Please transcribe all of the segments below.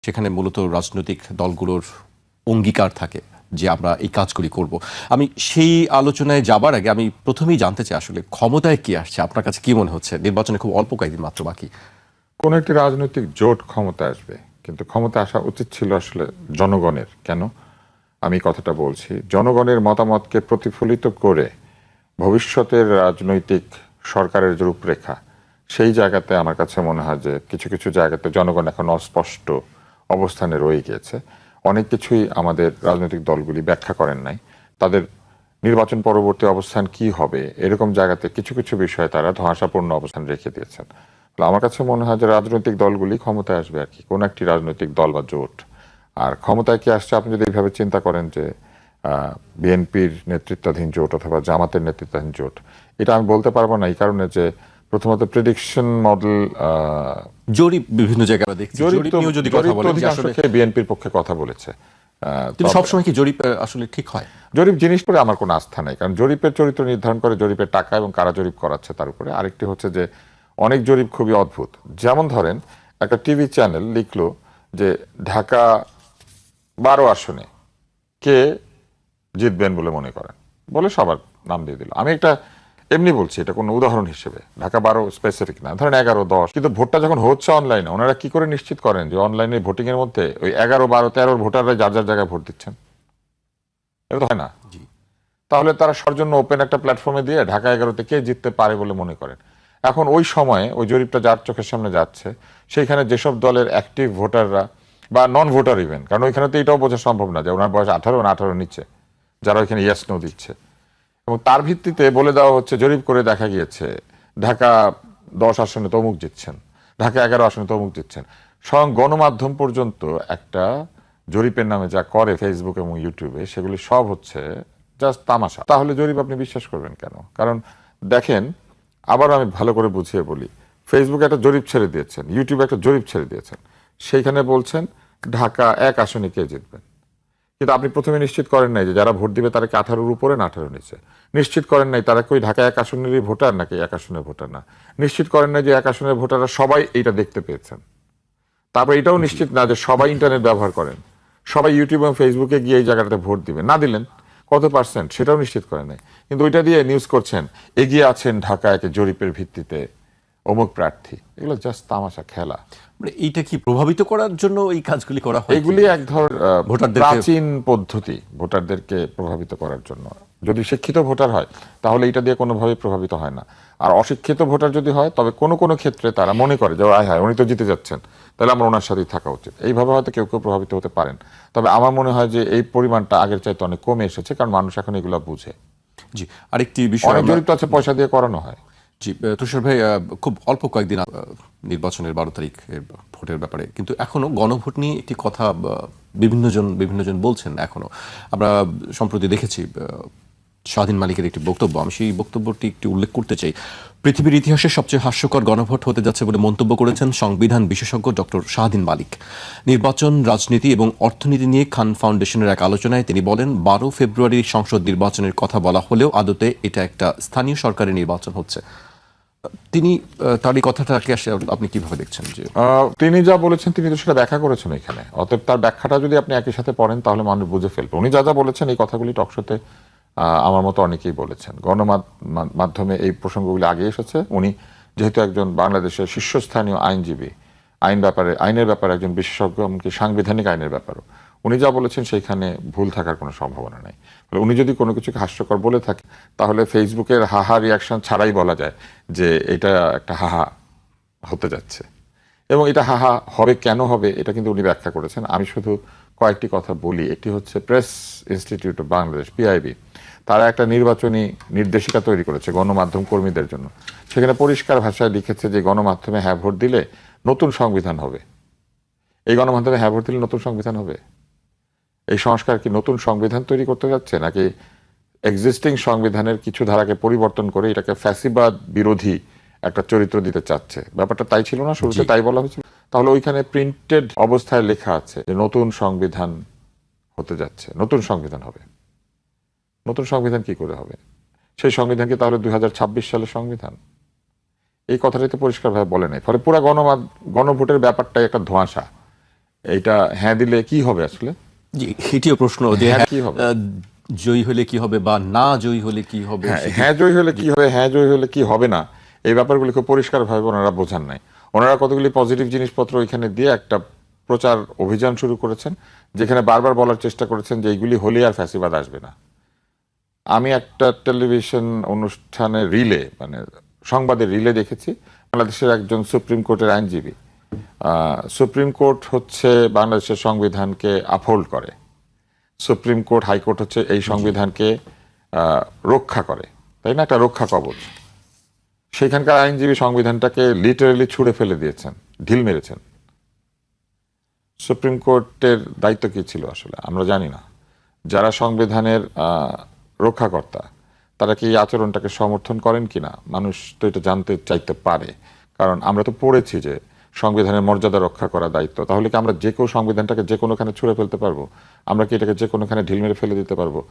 সেখানে মূলত রাজনৈতিক দলগুলোর অঙ্গীকার থাকে যে আমরা এই কাজগুলি করব। আমি সেই আলোচনায় যাবার আগে আমি প্রথমেই জানতে চাই আসলে ক্ষমতায় কি আসছে, আপনার কাছে কি মনে হচ্ছে? নির্বাচনে খুব অল্প কয়েকদিন মাত্র বাকি। কোন একটি রাজনৈতিক জোট ক্ষমতা আসবে, কিন্তু ক্ষমতা আসা উচিত ছিল আসলে জনগণের। কেন আমি কথাটা বলছি? জনগণের মতামতকে প্রতিফলিত করে ভবিষ্যতের রাজনৈতিক সরকারের যে রূপরেখা, সেই জায়গাতে আমার কাছে মনে হয় যে কিছু কিছু জায়গাতে জনগণ এখন অস্পষ্ট অবস্থানে রয়ে গিয়েছে। অনেক কিছুই আমাদের রাজনৈতিক দলগুলি ব্যাখ্যা করেন নাই। তাদের নির্বাচন পরবর্তী অবস্থান কি হবে এরকম জায়গাতে কিছু কিছু বিষয়ে তারা ধোঁয়াশাপূর্ণ অবস্থান রেখে দিয়েছেন। আমার কাছে মনে হয় যে রাজনৈতিক দলগুলি ক্ষমতায় আসবে আর কি, কোন একটি রাজনৈতিক দল বা জোট। আর ক্ষমতায় কি আসছে আপনি যদি এইভাবে চিন্তা করেন যে বিএনপির নেতৃত্বাধীন জোট অথবা জামাতের নেতৃত্বাধীন জোট, এটা আমি বলতে পারবো না। এই কারণে যে প্রথমত প্রেডিকশন মডেল, জরিপ বিভিন্ন জায়গায় দেখছি, জরিপ নিয়েও যদি কথা বলেন যে আসলে বিএনপির পক্ষে কথা বলেছে। কিন্তু সবসময় কি জরিপ আসলে ঠিক হয়? জরিপ জিনিস পরে আমার কোনো আস্থা নেই, কারণ জরিপের চরিত্র নির্ধারণ করে জরিপের টাকা এবং কারা জরিপ করাচ্ছে তার উপরে। আরেকটি হচ্ছে যে অনেক জরিপ খুবই অদ্ভুত। যেমন ধরেন একটা টিভি চ্যানেল লিখলো যে ঢাকা 12 আসনে কে জিতবেন বলে মনে করেন, বলে সবার নাম দিয়ে দিল। আমি একটা এমনি বলছি, এটা কোনো উদাহরণ হিসেবে, ঢাকা 12 স্পেসিফিক না, ধরেন 11, 10। কিন্তু ভোটটা যখন হচ্ছে অনলাইনে, ওনারা কি করে নিশ্চিত করেন যে অনলাইনে ভোটিং এর মধ্যে ওই 11, 12, 13 ভোটাররা যার যার জায়গায় ভোট দিচ্ছেন? এটা তো হয় না। তাহলে তারা সর্জন্য ওপেন একটা প্ল্যাটফর্মে দিয়ে ঢাকা 11-তে কে জিততে পারে বলে মনে করেন। এখন ওই সময়ে ওই জরিপটা যার চোখের সামনে যাচ্ছে, সেইখানে যেসব দলের অ্যাক্টিভ ভোটাররা বা নন ভোটার ইভেন, কারণ ওইখানে তো এটাও বোঝা সম্ভব না যে ওনার বয়স 18 না 18 নিচে, যারা ওইখানে ইয়েস নো দিচ্ছে, এবং তার ভিত্তিতে বলে দেওয়া হচ্ছে, জরিপ করে দেখা গিয়েছে ঢাকা 10 আসনে তমুক জিতছেন, ঢাকা 11 আসনে তমুক জিতছেন। স্বয়ং গণমাধ্যম পর্যন্ত একটা জরিপের নামে যা করে ফেসবুক এবং ইউটিউবে, সেগুলি সব হচ্ছে জাস্ট তামাশা। তাহলে জরিপ আপনি বিশ্বাস করবেন কেন? কারণ দেখেন, আবার আমি ভালো করে বুঝিয়ে বলি, ফেসবুকে একটা জরিপ ছেড়ে দিয়েছেন, ইউটিউবে একটা জরিপ ছেড়ে দিয়েছেন, সেইখানে বলছেন ঢাকা 1 আসনে কে জিতবেন। কিন্তু আপনি প্রথমে নিশ্চিত করেন নাই যে যারা ভোট দিবে তারা কি 18-র উপরে না 18-র নিচে। নিশ্চিত করেন নাই তারা কি ঢাকা 1 আসনেরই ভোটার নাকি 1 আসনের ভোটার না। নিশ্চিত করেন নাই যে 1 আসনের ভোটাররা সবাই এইটা দেখতে পেয়েছেন। তারপর এটাও নিশ্চিত না যে সবাই ইন্টারনেট ব্যবহার করেন, সবাই ইউটিউব এবং ফেসবুকে গিয়ে এই জায়গাটাতে ভোট দিবেন। না দিলেন কত পার্সেন্ট সেটাও নিশ্চিত করেন নাই, কিন্তু ওইটা দিয়ে নিউজ করছেন এগিয়ে আছেন ঢাকা 1-এ জরিপের ভিত্তিতে অমুক প্রার্থী। এগুলো জাস্ট তামাশা, খেলা। মানে এইটা কি প্রভাবিত করার জন্য এই কাজগুলি করা হয়? এগুলি এক ধরনের ভোটারদের প্রাচীন পদ্ধতি ভোটারদেরকে প্রভাবিত করার জন্য। যদি শিক্ষিত ভোটার হয় তাহলে এটা দিয়ে কোনোভাবেই প্রভাবিত হয় না। আর অশিক্ষিত ভোটার যদি হয়, তবে কোনো কোনো ক্ষেত্রে তারা মনে করে যে আয় হায় উনি তো জিতে যাচ্ছেন, তাহলে আমার ওনার সাথেই থাকা উচিত। এইভাবে হয়তো কেউ কেউ প্রভাবিত হতে পারেন। তবে আমার মনে হয় যে এই পরিমাণটা আগের চাইতে অনেক কমে এসেছে, কারণ মানুষ এখন এগুলো বুঝে। জি, আরেকটি বিষয় অনেক জরিপ তো আছে পয়সা দিয়ে করানো হয়। জি, তুষার ভাই, খুব অল্প কয়েকদিন নির্বাচনের 12 তারিখ ভোটের ব্যাপারে, কিন্তু এখনো গণভোট নিয়ে একটি কথা বিভিন্নজন বলছেন। এখনো আমরা সম্প্রতি দেখেছি শাহীন মালিকের একটি বক্তব্য, আমি সেই বক্তব্যটি একটু উল্লেখ করতে চাই। পৃথিবীর ইতিহাসে সবচেয়ে হাস্যকর গণভোট হতে যাচ্ছে বলে মন্তব্য করেছেন সংবিধান বিশেষজ্ঞ ডক্টর শাহীন মালিক। নির্বাচন, রাজনীতি এবং অর্থনীতি নিয়ে খান ফাউন্ডেশনের এক আলোচনায় তিনি বলেন, 12 ফেব্রুয়ারি সংসদ নির্বাচনের কথা বলা হলেও আদতে এটা একটা স্থানীয় সরকারের নির্বাচন হচ্ছে। তিনি তার এই কথাটাকে আপনি কিভাবে দেখছেন? যে তিনি যা বলেছেন তিনি তো সেটা ব্যাখ্যা করেছেন এখানে, অতএব তার ব্যাখ্যাটা যদি আপনি একই সাথে পড়েন তাহলে মানুষ বুঝে ফেলবে। উনি যা যা বলেছেন এই কথাগুলি টকশোতে আমার মতো অনেকেই বলেছেন, গণমাধ্যমে এই প্রসঙ্গগুলি আগে এসেছে। উনি যেহেতু একজন বাংলাদেশের শীর্ষস্থানীয় আইনজীবী, আইনের ব্যাপারে একজন বিশেষজ্ঞ, এমনকি সাংবিধানিক আইনের ব্যাপারও, উনি যা বলেছেন সেইখানে ভুল থাকার কোনো সম্ভাবনা নেই। উনি যদি কোনো কিছুকে হাস্যকর বলে থাকে তাহলে ফেসবুকের হাহা রিয়াকশন ছাড়াই বলা যায় যে এটা একটা হাহা হতে যাচ্ছে, এবং এটা হাহা হবে। কেন হবে এটা কিন্তু উনি ব্যাখ্যা করেছেন। আমি শুধু কয়েকটি কথা বলি। একটি হচ্ছে press institute of Bangladesh, PIB, তারা একটা নির্বাচনী নির্দেশিকা তৈরি করেছে গণমাধ্যম কর্মীদের জন্য। সেখানে পরিষ্কার ভাষায় লিখেছে যে গণমাধ্যমে হ্যাঁ ভোট দিলে নতুন সংবিধান হবে। এই গণমাধ্যমে হ্যাঁ ভোট দিলে নতুন সংবিধান হবে? এই সংস্কার কি নতুন সংবিধান তৈরি করতে যাচ্ছে, নাকি এক্সিস্টিং সংবিধানের কিছু ধারাকে পরিবর্তন করে এটাকে ফ্যাসিবাদ বিরোধী একটা চরিত্র দিতে চাচ্ছে? ব্যাপারটা তাই ছিল না? শুরুতে তাই বলা হয়েছিল। তাহলে ওইখানে প্রিন্টেড অবস্থায় লেখা আছে যে নতুন সংবিধান হতে যাচ্ছে, নতুন সংবিধান হবে। নতুন সংবিধান কি করে হবে? সেই সংবিধান কি তাহলে 2026 সালের সংবিধান? এই কথাটাই তো পরিষ্কারভাবে বলে নাই। ফলে পুরো গণভোটের ব্যাপারটাই একটা ধোঁয়াশা। এইটা হ্যাঁ দিলে কি হবে আসলে? জি, এটিও প্রশ্ন যে হ্যাঁ, হ্যাঁ, কি হবে? জয়ী হলে কি হবে বা না জয়ী হলে কি হবে হ্যাঁ, সেটি- হ্যাঁ জয়ী হলে কি হবে, হ্যাঁ জয়ী হলে কি হবে না, এই ব্যাপারগুলি খুব পরিষ্কারভাবে ওনারা বোঝান নাই। ওনারা কতগুলি পজিটিভ জিনিসপত্র ওইখানে দিয়ে একটা প্রচার অভিযান শুরু করেছেন, যেখানে বারবার বলার চেষ্টা করেছেন যে এইগুলি হলে আর ফ্যাসিবাদ আসবে না। আমি একটা টেলিভিশন অনুষ্ঠানে রিলে, মানে সংবাদের রিলে দেখেছি, বাংলাদেশের একজন সুপ্রিম কোর্টের আইনজীবী, সুপ্রিম কোর্ট হচ্ছে বাংলাদেশের সংবিধানকে আপহোল্ড করে, সুপ্রিম কোর্ট হাইকোর্ট হচ্ছে এই সংবিধানকে রক্ষা করে, তাই না, একটা রক্ষা কবচ। সেখানকার আইনজীবী সংবিধানটাকে লিটারেলি ছুঁড়ে ফেলে দিয়েছেন, ঢিল মেরেছেন। সুপ্রিম কোর্টের দায়িত্ব কি ছিল আসলে আমরা জানি না। যারা সংবিধানের রক্ষাকর্তা তারা কি এই আচরণটাকে সমর্থন করেন কিনা মানুষ তো এটা জানতে চাইতে পারে, কারণ আমরা তো পড়েছি যে সংবিধানের মর্যাদা রক্ষা করা দায়িত্ব। তাহলে কি আমরা যে কেউ সংবিধানটাকে যে কোনোখানে ছুঁড়ে ফেলতে পারবো? আমরা কি এটাকে যে কোনোখানে ঢিল মেরে ফেলে দিতে পারবো,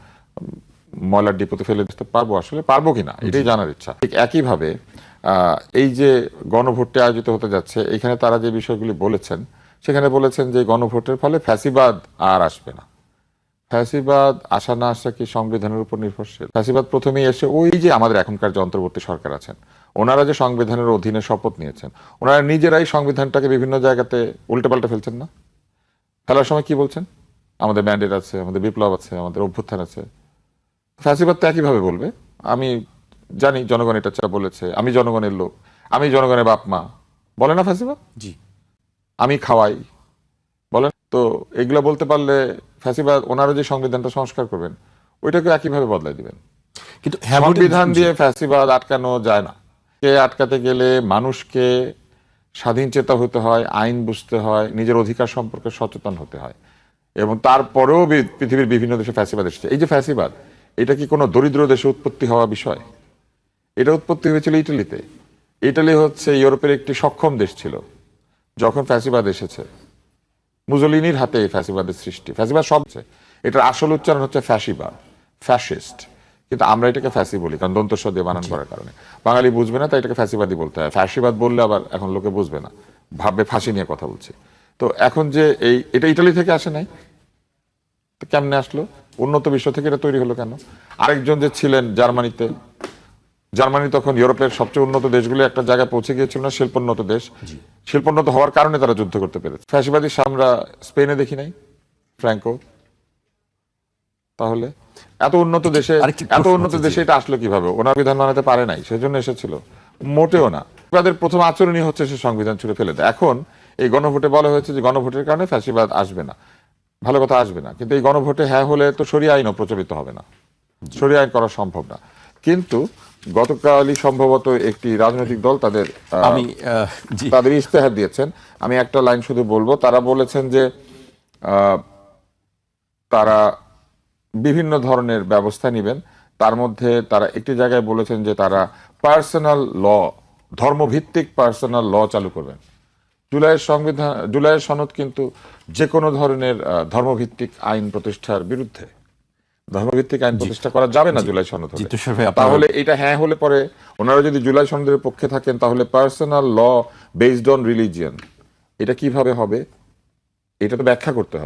ময়লার ডিপোতে ফেলে দিতে পারবো? আসলে পারবো কিনা এটাই জানার ইচ্ছা। ঠিক একইভাবে এই যে গণভোটটি আয়োজিত হতে যাচ্ছে, এখানে তারা যে বিষয়গুলি বলেছেন, সেখানে বলেছেন যে গণভোটের ফলে ফ্যাসিবাদ আর আসবে না। ফ্যাসিবাদ আসা না আসা কি সংবিধানের উপর নির্ভরশীল? ফ্যাসিবাদ প্রথমেই এসে ওই যে আমাদের এখনকার যে অন্তর্বর্তী সরকার আছেন, ওনারা যে সংবিধানের অধীনে শপথ নিয়েছেন, ওনারা নিজেরাই সংবিধানটাকে বিভিন্ন জায়গাতে উল্টেপাল্টে ফেলছেন না? ফেলার সময় কি বলছেন? আমাদের ম্যান্ডেট আছে, আমাদের বিপ্লব আছে, আমাদের অভ্যুত্থান আছে। ফ্যাসিবাদ তো একইভাবে বলবে, আমি জানি জনগণ এটা বলেছে, আমি জনগণের লোক, আমি জনগণের বাপ মা, বলে না ফ্যাসিবাদ? জি, আমি খাওয়াই, বলেন তো। এগুলো বলতে পারলে ফ্যাসিবাদ ওনারা যে সংবিধানটা সংস্কার করবেন ওইটাকে একইভাবে বদলাই দিবেন। কিন্তু হ্যাঁ ভোটের- সংবিধান জি, দিয়ে ফ্যাসিবাদ আটকানো যায় না। কে আটকাতে গেলে মানুষকে স্বাধীন চেতা হতে হয়, আইন বুঝতে হয়, নিজের অধিকার সম্পর্কে সচেতন হতে হয়। এবং তারপরেও পৃথিবীর বিভিন্ন দেশে ফ্যাসিবাদ এসেছে। এই যে ফ্যাসিবাদ, এটা কি কোনো দরিদ্র দেশে উৎপত্তি হওয়া বিষয়? এটা উৎপত্তি হয়েছিল ইটালিতে। ইটালি হচ্ছে ইউরোপের একটি সক্ষম দেশ ছিল যখন ফ্যাসিবাদ এসেছে। মুজোলিনির হাতে এই ফ্যাসিবাদের সৃষ্টি। ফ্যাসিবাদ সব, এটার আসল উচ্চারণ হচ্ছে ফ্যাসিবাদ, ফ্যাসিস্ট, কিন্তু আমরা এটাকে ফ্যাসি বলি কারণ দন্তস্ব দিয়ে বানান করার কারণে। বাঙালি বুঝবে না, তাই এটাকে ফ্যাসিবাদই বলতে হয়। ফ্যাসিবাদ বললে আবার এখন লোকে বুঝবে না, ভাববে ফাঁসি নিয়ে কথা বলছি। তো এখন যে এটা ইটালি থেকে আসে নাই, তো কেমনে আসলো? উন্নত বিশ্ব থেকে এটা তৈরি হলো কেন? আরেকজন যে ছিলেন জার্মানিতে, জার্মানি তখন ইউরোপের সবচেয়ে উন্নত দেশগুলো একটা জায়গায় পৌঁছে গিয়েছিল না, শিল্পোন্নত দেশ। শিল্পোন্নত হওয়ার কারণে তারা যুদ্ধ করতে পেরেছে। ফ্যাসিবাদী আমরা স্পেনে দেখি নাই, ফ্র্যাঙ্কো। তাহলে এত উন্নত দেশে, আরেকটি এত প্রশ্ন উন্নত আছে, দেশে জি। এটা আসলো কিভাবে? ওনার বিধান বানাতে পারে নাই, সেজন্য এসেছিল? মোটেও না। তাদের প্রথম আচরণই হচ্ছে সে সংবিধান ছুড়ে ফেলে দেয়। এখন এই গণভোটে বলা হয়েছে যে গণভোটের কারণে ফ্যাসিবাদ আসবে না। ভালো কথা, আসবে না, কিন্তু এই গণভোটে হ্যাঁ হলে তো শরিয়া আইনও প্রচলিত হবে না, শরিয়া আইন করা সম্ভব না। কিন্তু গতকালই সম্ভবত একটি রাজনৈতিক দল তাদের আমি জি, তাদের ইস্তেহার দিয়েছেন। আমি একটা লাইন শুধু বলবো। তারা বলেছেন যে তারা বিভিন্ন ধরনের ব্যবস্থা নেবেন। তার মধ্যে তারা একটি জায়গায় বলেছেন যে তারা পার্সোনাল ল, ধর্মভিত্তিক পার্সোনাল ল চালু করবেন। জুলাইয়ের সনদ কিন্তু যে কোনো ধরনের ধর্মভিত্তিক আইন প্রতিষ্ঠার বিরুদ্ধে। ধর্মভিত্তিক আইন প্রতিষ্ঠা করা যাবে না জুলাই সনদ হলে। তুষার ভাই, আপনার- তাহলে এটা হ্যাঁ হলে পরে ওনারা যদি জুলাই সনদের পক্ষে থাকেন, তাহলে personal law based on religion এটা কিভাবে হবে? এটা তো ব্যাখ্যা করতে হবে।